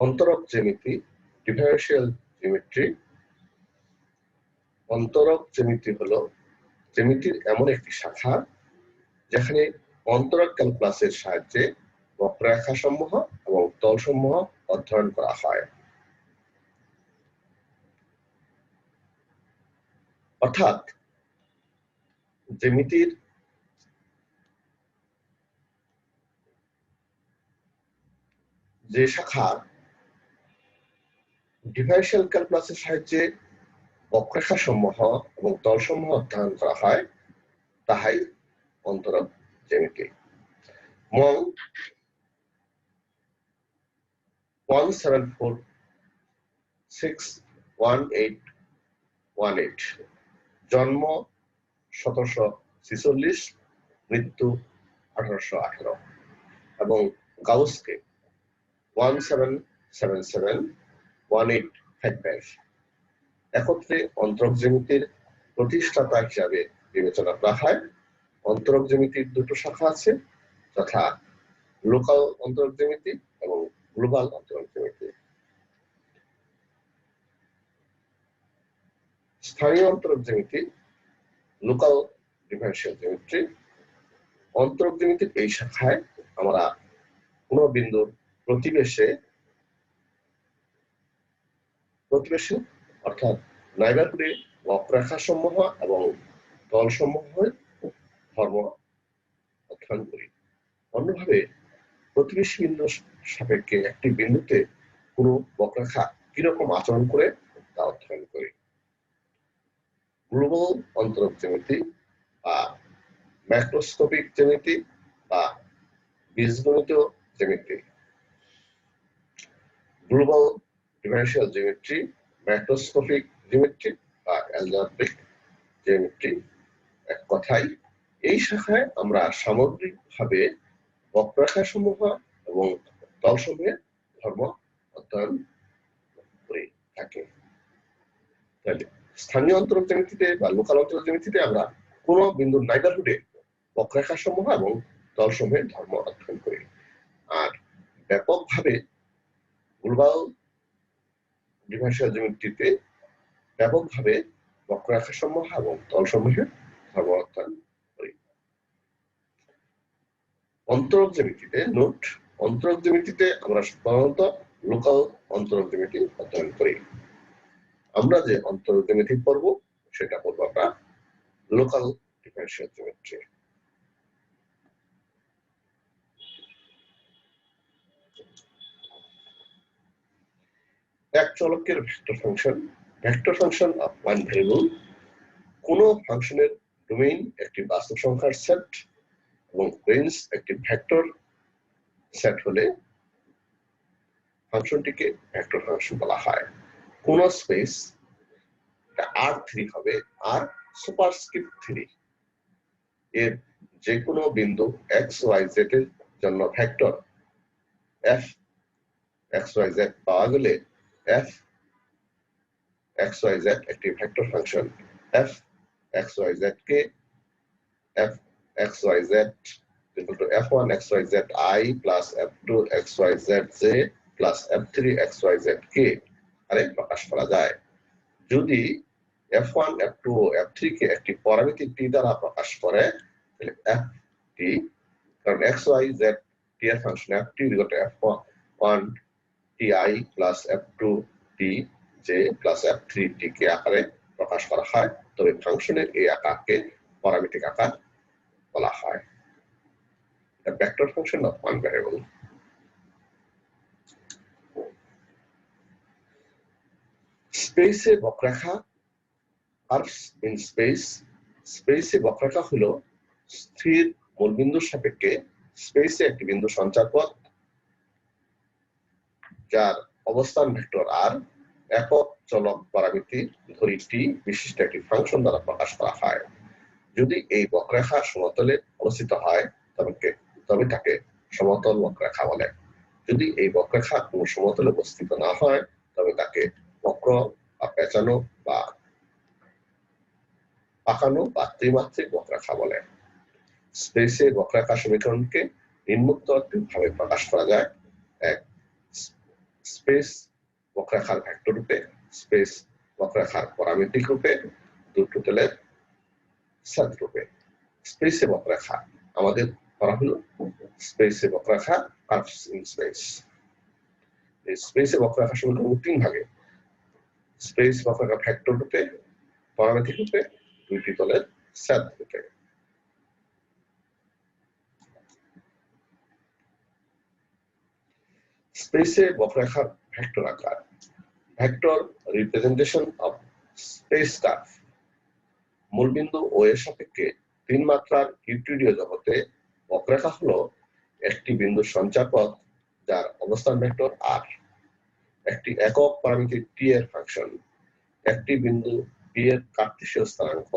অন্তরক জ্যামিতি, differential geometry. অন্তরক জ্যামিতি হলো জ্যামিতির এমন একটি শাখা যেখানে অন্তরক ক্যালকুলাসের সাহায্যে বক্ররেখা সমূহ এবং তল সমূহ অধ্যয়ন করা হয়। অর্থাৎ জ্যামিতির যে শাখা ডিফারেনশিয়াল ক্যালকুলাসের সাহায্যে বক্ররেখা সমূহ এবং তল সমূহ অধ্যয়ন করা হয় তাহাই অন্তরক জ্যামিতি। মং 1746818, জন্ম 1746, মৃত্যু 1818, এবং গাউসকে 17771855 একত্রে অন্তরক জ্যামিতির প্রতিষ্ঠাতা হিসাবে বিবেচনা করা হয়। অন্তরক জ্যামিতির দুটো শাখা আছে, যথা লোকাল অন্তরক জ্যামিতি এবং গ্লোবাল অন্তরক জ্যামিতি। স্থানীয় অন্তরক জ্যামিতি, লোকাল ডিফারেনশিয়াল জিওমেট্রি। অন্তরক জ্যামিতির এই শাখায় আমরা কোন বিন্দুর প্রতিবেশে অর্থাৎ নাইবারহুডে বক্ররেখা সমূহ এবং তল সমূহের ধর্ম অধ্যয়ন করি। অন্যভাবে প্রতিবেশী বিন্দুর সাপেক্ষে একটি বিন্দুতে কোন বক্ররেখা কিরকম আচরণ করে তা অধ্যয়ন করি। গ্লোবাল অন্তরক জ্যামিতি বা ম্যাক্রোস্কোপিক জ্যামিতি বা বীজগণিত জ্যামিতি। Global differential geometry, macroscopic geometry বা অ্যালজেব্রিক জিওমেট্রি। এক কথায় এই শাখায় আমরা সামগ্রিকভাবে বক্ররেখা সমূহ এবং তল সমূহের ধর্ম অধ্যয়ন করে থাকি। স্থানীয় অন্তরক জ্যামিতিতে বা লোকাল অন্তরক জ্যামিতিতে আমরা কোন বিন্দুর নাইবারহুডে বক্ররেখা সমূহ এবং তল সমূহের ধর্ম অধ্যয়ন করি। আর ব্যাপকভাবে গ্লোবাল ডিফারেনশিয়াল জিওমেট্রিতে ব্যাপকভাবে বক্ররেখা সমূহ এবং তল সমূহের ধর্ম অধ্যয়ন করি। অন্তরক জ্যামিতিতে নোট, অন্তরক জ্যামিতিতে আমরা সাধারণত লোকাল অন্তরক জ্যামিতি অধ্যয়ন করি। আমরা যে অন্তরক জ্যামিতি পড়ব সেটা পড়ব আমরা লোকাল ডিফারেনশিয়াল জিওমেট্রি। এক চলকের vector function, vector function of one variable. কোন ফাংশনের ডোমেইন একটি বাস্তব সংখ্যার সেট এবং রেঞ্জ একটি ভেক্টর সেট হলে ফাংশনটিকে ভেক্টর ফাংশন বলা হয়। কোন স্পেস R3 হবে, আর সুপারস্ক্রিপ্ট 3 এর যে কোনো বিন্দু XYZ এর জন্য ভেক্টর fxyz পাওয়া গেলে fxyz একটি ভেক্টর ফাংশন। fxyz কে fxyz f1 xyzi plus f2 xyzj plus f3 xyzk আরে প্রকাশ করা যায়। যদি f1 f2 ও f3 কে একটি পরামিতি t দ্বারা প্রকাশ করে তাহলে ft, কারণ xyz t এর function ft f1 ti plus f2 tj plus f3 tk আকারে প্রকাশ করা হয়, তবে ফাংশনের এই আকারকে প্যারামিটিক আকার বলা হয়। The vector function of one variable. স্পেসে বক্ররেখা, কার্ভস ইন স্পেস। স্পেসে বক্ররেখা হলো স্থির মূলবিন্দুর সাপেক্ষে স্পেসে একটি বিন্দু সঞ্চারপথ যার অবস্থান ভেক্টর আর একক চলক পরামিতি ধরি টি বিশিষ্ট একটি ফাংশন দ্বারা প্রকাশ করা হয়। যদি এই বক্ররেখা সমতলে অবস্থিত হয় তবে তাকে সমতল বক্ররেখা বলে। যদি এই বক্ররেখা কোনো সমতলে অবস্থিত না হয় তবে তাকে বক্র বা পেঁচানো বা পাকানো বা ত্রিমাত্রিক বক্ররেখা বলে। স্পেসে বক্ররেখা সমীকরণকে নিম্নোক্ত ভাবে প্রকাশ করা যায়। এক, স্পেস বক্রাকার ভেক্টর রূপে, স্পেস বক্রাকার প্যারামেট্রিক রূপে, দুটো তেলের সাদ রূপে। স্পেসে বক্রাখা আমাদের করা হলো স্পেসে বক্রাখা কার্ভস ইন স্পেস। এই স্পেসে বক্রাখা সমীকরণ তিন ভাগে, স্পেস বক্রাকার ভেক্টর রূপে, প্যারামেট্রিক রূপে, দুইটি তলের সাদ রূপে। স্পেসে বক্রাকার ভেক্টর আকার, vector representation of space curve. মূলবিন্দু ও এর সাপেক্ষে তিন মাত্রার ইউক্লিডীয় জগতে বক্ররেখা হলো একটি বিন্দুর সঞ্চারপথ যার অবস্থান ভেক্টর আর, একটি একক প্যারামিটার টি এর ফাংশন, একটি বিন্দু পি এর কার্টেসীয় স্থানাঙ্ক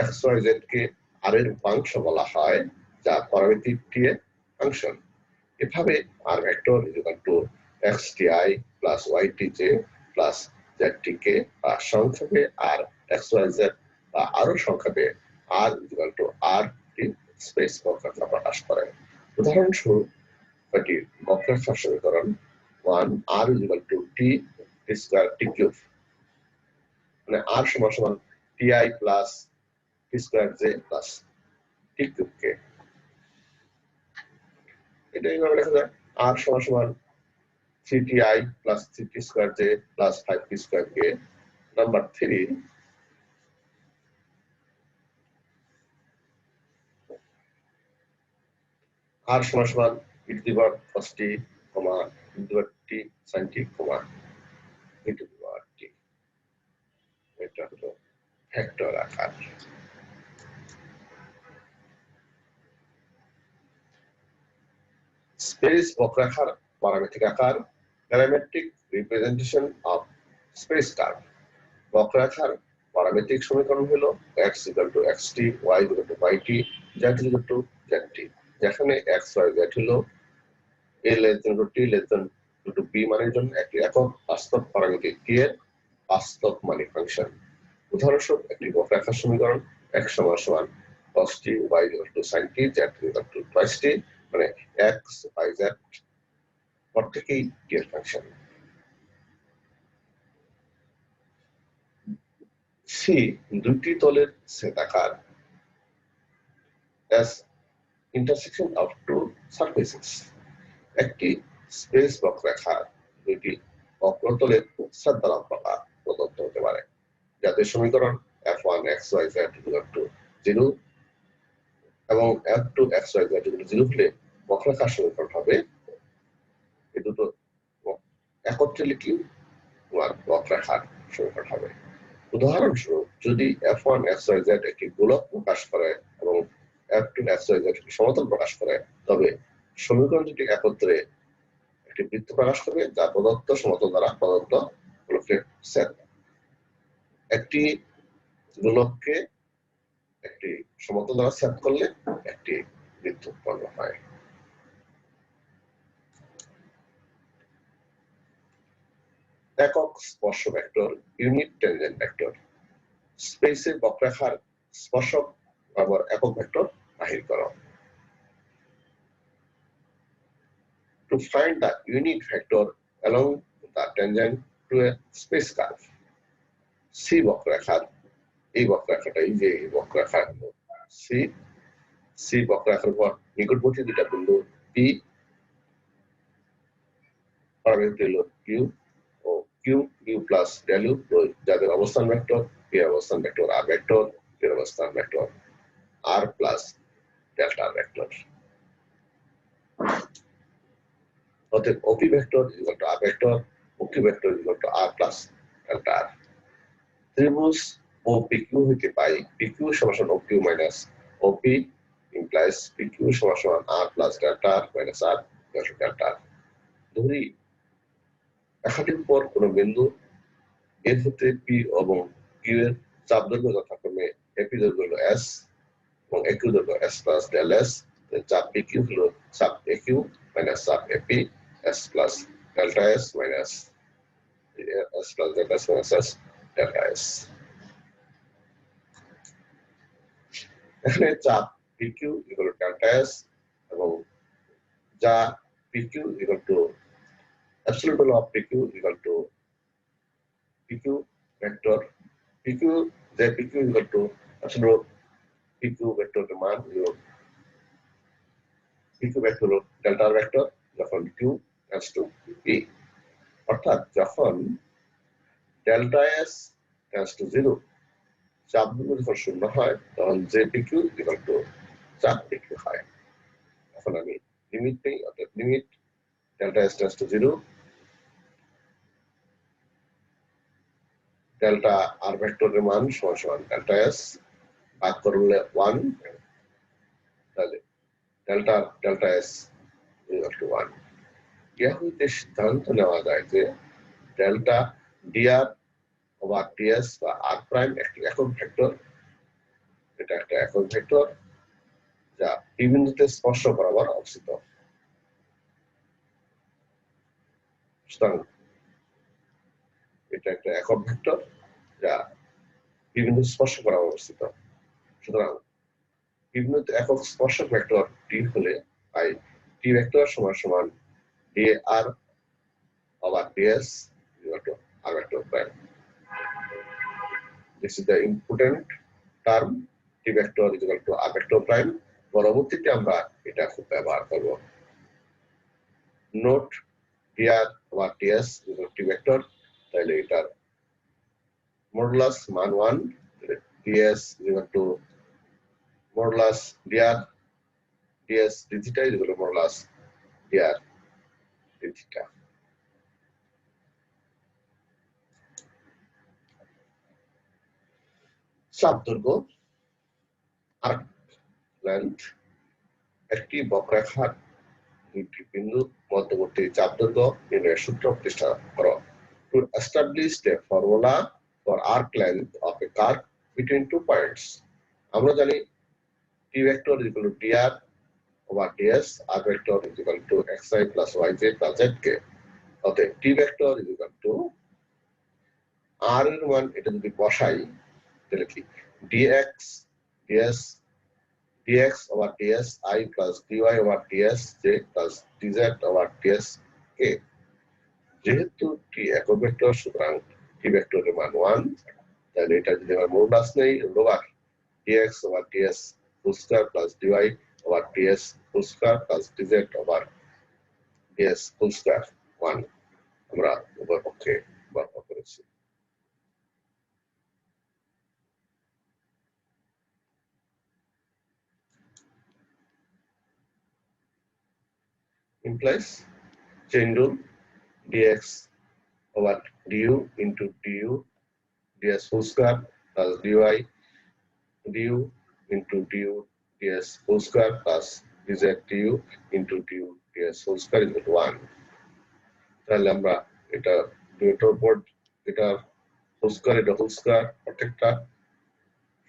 এক্স ওয়াই জেড কে আর এর উপাংশ বলা হয় যা প্যারামিটার টি এর ফাংশন। এভাবে R vector equal to X T I plus Y T J plus Z T K বা সংক্ষেপে আর এক্স ওয়াই জেড বা আরো সংক্ষেপে R equal to R T space বক্ররেখা প্রকাশ করে। উদাহরণস্বরূপ এটি বক্ররেখা সমীকরণ 1 r equal to T square T cube, মানে r সমান সমান T I plus T square J plus T cube K. এটা এইভাবে লেখা যায় r সমান সমান 3ti plus 3t square j plus 5t square k. Number 3, r সমান সমান e to the power cos t, e to the power t sin t, e to the power t. এটা হলো ভেক্টর আকার। Space বক্রাকার parametric আকার, parametric representation of space curve. বক্রাকার parametric সমীকরণ হলো x equal to xt, y equal to yt, z equal to zt, যেখানে x y z হলো a less than to t less than to b মানের জন্য একটি একক বাস্তব প্যারামিটার t এর বাস্তব মানের ফাংশন। উদাহরণস্বরূপ একটি বক্রাকার সমীকরণ x সমান সমান cos t, y equal to sin t, z equal to twice t, মানে x y z প্রত্যেকই t এর ফাংশন। সি দুটি তলের সেতাকার as intersection of two surfaces, একটি স্পেস বক্ররেখা দুটি বক্রতলের সাদ দ্বারা প্রদত্ত হতে পারে, যাদের সমীকরণ f1 xyz equal to 0 এবং f2 xyz equal to 0 হলে বক্ররেখার সমীকরণ হবে এই দুটো একত্রে লিখলে তোমার বক্ররেখার সমীকরণ হবে। উদাহরণস্বরূপ যদি f1 xyz একটি গোলক প্রকাশ করে এবং f2 xyz একটি সমতল প্রকাশ করে, তবে সমীকরণ দুটি একত্রে একটি বৃত্ত প্রকাশ করবে যা প্রদত্ত সমতল দ্বারা প্রদত্ত গোলকের সেট। একটি গোলককে একটি সমতল দ্বারা সেট করলে একটি বৃত্ত উৎপন্ন হয়। একক স্পর্শ ভেক্টর, ইউনিট টেনজেন্ট ভেক্টর। স্পেসে বক্ররেখার স্পর্শক বরাবর একক ভেক্টর বাহির করো। To find the unit vector along the tangent to a space curve, C বক্ররেখার এই বক্ররেখাটাই যে বক্ররেখা হলো C বক্ররেখার উপর নিকটবর্তী দুটা বিন্দু P প্যারামিটার হলো Q ও Q প্লাস ভ্যালু যাদের অবস্থান ভেক্টর P এর অবস্থান ভেক্টর R ভেক্টর, Q এর অবস্থান vector R plus delta vector. অতএব OP vector equal two R vector, OQ vector equal two R plus delta R। ত্রিভুজ OPQ হইতে পাই PQ সমান OQ minus OP implies PQ সমান R plus delta R minus R equal to delta R। ধরি রেখাটির উপর কোনো বিন্দু এর ক্ষেত্রে P এবং Q এর চাপ দৈর্ঘ্য যথাক্রমে AP দৈর্ঘ্য হলো S এবং AQ দৈর্ঘ্য S প্লাস ডেল S, চাপ PQ হলো চাপ AQ মাইনাস চাপ AP S plus delta S minus S plus delta S minus S delta S। এখানে চাপ PQ equal to delta S এবং যা PQ equal to absolute value of PQ equal to PQ vector PQ যে PQ equal to absolute PQ vector এর মান হলো PQ vector হলো delta vector যখন Q tends to P অর্থাৎ যখন ডেল্টা S tends to 0 চাপ বিন্দু যখন শূন্য হয় তখন যে PQ equal to চাপ PQ হয় এখন আমি লিমিট নেই অর্থাৎ limit delta S tends to 0 delta R ভেক্টরের মান সমান সমান ডেল্টা S ভাগ করলে 1 তাহলে ডেল্টা S equal to 1 ইয়া হইতে সিদ্ধান্ত নেওয়া যায় যে ডেল্টা dr বা ds বা r প্রাইম একটি একক ভেক্টর এটা একটা একক ভেক্টর যা p বিন্দুতে স্পর্শ বরাবর অবস্থিত সুতরাং এটা একটা একক ভেক্টর যা p বিন্দুতে স্পর্শ বরাবর অবস্থিত সুতরাং p বিন্দুতে একক স্পর্শক ভেক্টর t হলে তাই t ভেক্টর সমান সমান dr over ds equal to r vector prime. This is the important term t vector is equal to r vector prime. পরবর্তীতে আমরা এটা খুব ব্যবহার করব note dr over ds equal to t vector তাহলে এটার মডুলাস মান 1 ds equal to modulus dr ds d theta is equal to modulus dr d theta. চাপ দৈর্ঘ্য আর্ক লেন্থ একটি বক্ররেখার দুটি বিন্দুর মধ্যবর্তী চাপ দৈর্ঘ্য নির্ণয়ের সূত্র প্রতিষ্ঠা করো to establish the formula for arc length of a curve between two points আমরা জানি t vector is equal to dr over ds r vector is equal to xi plus yz plus zk অতএব t vector is equal to r এর মান এটা যদি বসাই তাহলে কি dx ds dx over ds I plus dy over ds j plus dz over ds k যেহেতু t একক ভেক্টর সুতরাং t ভেক্টরের মান 1 তাহলে এটা যদি আমরা মডুলাস নেই lower dx over ds whole square plus dy over ds whole square plus dz over ds whole square 1 আমরা উভয় পক্ষে ব্যবহার করেছি implies chain rule dx over du into du ds whole square plus dy du into du ds whole square plus dz du into du ds whole square is equal to 1 তাহলে আমরা এটা দুটোর উপর এটা হোল স্কয়ার এটা whole square প্রত্যেকটা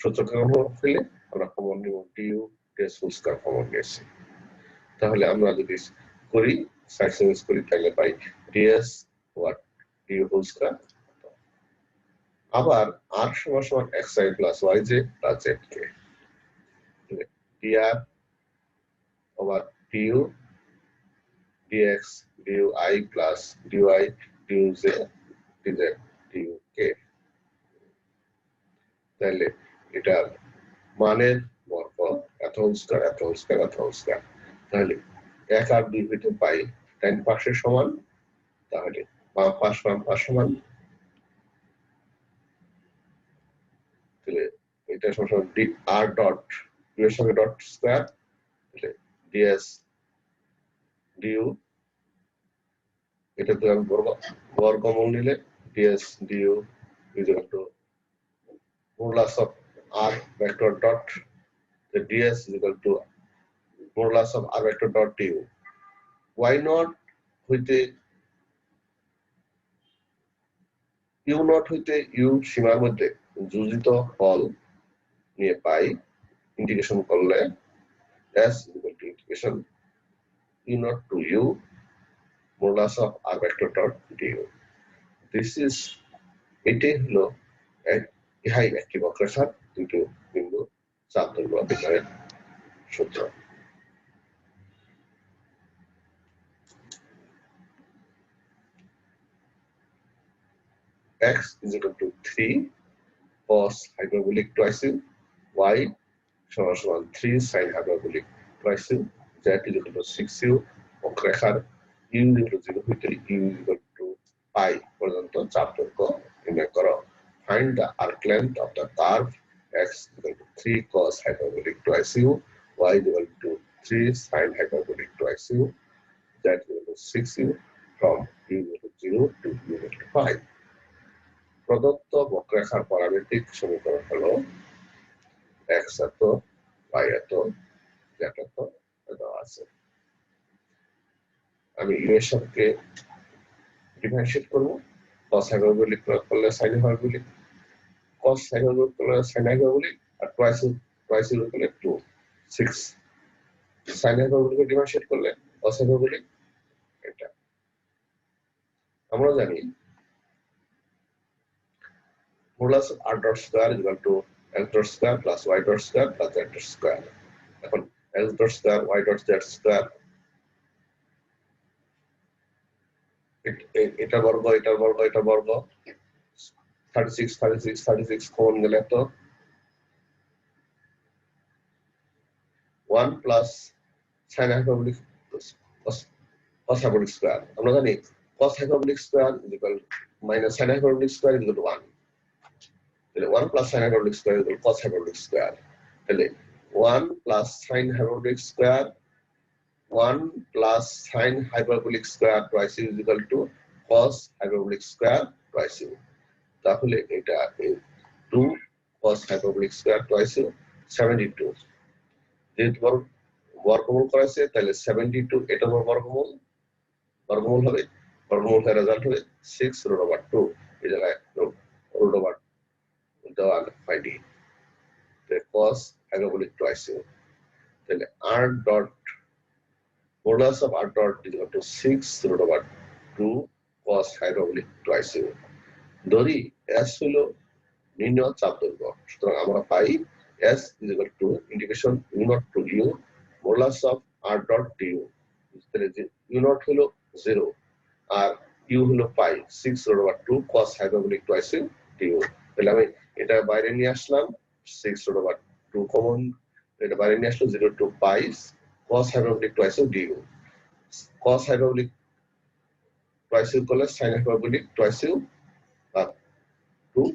সূত্রকরণ ফেলে আমরা কমন নিব du ds whole square common নিয়েছি তাহলে আমরা যদি করি সাইড সিরিজ করি তাহলে পাই ds over du whole square আবার r সমান সমান xi plus yj plus zk dr over du dx dui plus dy duz dz duk তাহলে এটার মানের বর্গ এত হোল স্কয়ার এত হোল স্কয়ার এত হোল স্কয়ার তাহলে এক আর দুই হইতে পাই ডান পাশের সমান তাহলে বাম পাশ সমান তাহলে এটা সমান ডি আর ডট এর সঙ্গে ডট স্কয়ার তাহলে ds du এটা তো আমি বর্গমূল নিলে ds du is equal to modulus of r vector dot the ds is equal to modulus of r vector dot du why not হইতে u not হইতে u সীমার মধ্যে যোজিত ফল নিয়ে পাই ইন্টিগ্রেশন করলে s is equal to integration u not to u modulus of r vector dot du this is এটাই হলো ইহাই একটি বক্ররেখার দুটো বিন্দু চাপ দৈর্ঘ্য বিচারের সূত্র x is equal to 3 cos hyperbolic twice u, y সমান 3 sin hyperbolic twice u, z is equal to 6u, বক্ররেখার u is equal to 0 হইতে u is equal to pi পর্যন্ত চাপ দৈর্ঘ্য নির্ণয় করো। Find the arc length of the curve x is equal to 3 cos hyperbolic twice u, y is equal to 3 sin hyperbolic twice u, z is equal to 6u from u is equal to 0 to u is equal to pi. প্রদত্ত বক্ররেখার parametric সমীকরণ হলো x এত y এত z এত দেওয়া আছে। আমি u এর সাথে ডিফারেন্সিয়েট করব, cos hyperbolic প্রয়োগ করলে sin hyperbolic, cos hyperbolic করলে sin hyperbolic, আর twice করলে 2 6 sin hyperbolic ডিফারেন্সিয়েট করলে cos hyperbolic এটা। আমরা জানি modulus of r dot square is equal to x dot square plus y dot square plus z dot square. এখন x dot square y dot z square এটা বর্গ 36 কোণ গেলে তো 1 plus sin hyperbolic cos hyperbolic square, আমরা জানি cos hyperbolic square is equal minus sin hyperbolic square is equal to 1, তাহলে 1 plus sin hyperbolic square is equal to cos hyperbolic square, তাহলে 1 plus sin hyperbolic square 1 plus sin hyperbolic square twice is equal to cos hyperbolic square twice u, তাহলে এটা 2 cos hyperbolic square twice u 72, যেহেতু বর্গমূল করেছে তাহলে 72 এটা বর্গমূল হবে, বর্গমূলের রেজাল্ট হবে 6 root over 2, এই জায়গায় root over দেওয়া হয়নি, cos hyperbolic twice u, তাহলে r dot modulus of r dot is equal to 6 root over 2 cos hyperbolic twice u। ধরি s হলো নির্ণয় চাপ দৈর্ঘ্য, সুতরাং আমরা পাই s is equal to integration u naught to u modulus of r dot du, তাহলে যে u naught হলো 0 আর u হলো পাই 6 root over 2 cos hyperbolic twice u du, তাহলে আমি এটা বাইরে নিয়ে আসলাম 6 root over 2 কমন, এটা বাইরে নিয়ে আসলো 0 to pi cos hyperbolic twice u du, cos hyperbolic twice u করলে sin hyperbolic twice u ভাগ 2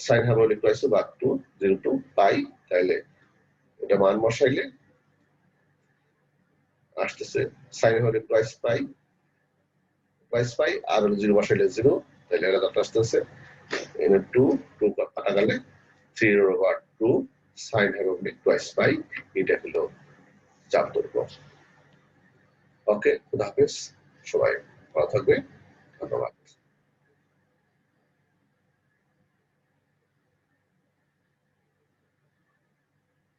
sin hyperbolic twice u ভাগ 2 0 to pi, তাহলে এটা মান বসাইলে আসতেছে sin hyperbolic twice pi আর 0 বসাইলে 0, তাহলে এটা আসতেছে 2 কাটা গেলে 3 over 2 sin hyperbolic twice pi, এটা হলো চাপ দৈর্ঘ্য। ওকে, খুদা হাফেজ, সবাই ভালো থাকবে, ধন্যবাদ।